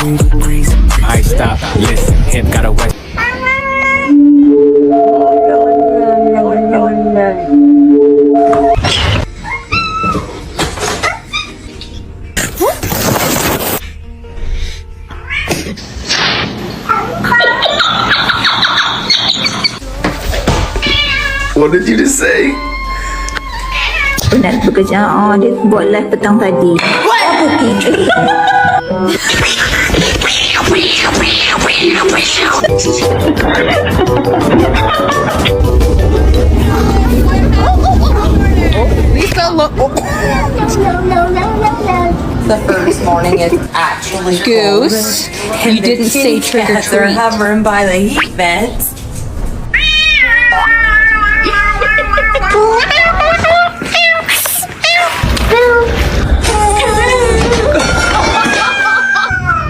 I stop, listen, hip got a west. What did you just say? Penat bekerja. Dia buat live petang tadi. Lisa, look. The first morning is actually Goose, cold. you didn't say trick or They're treat. hovering by the heat vents.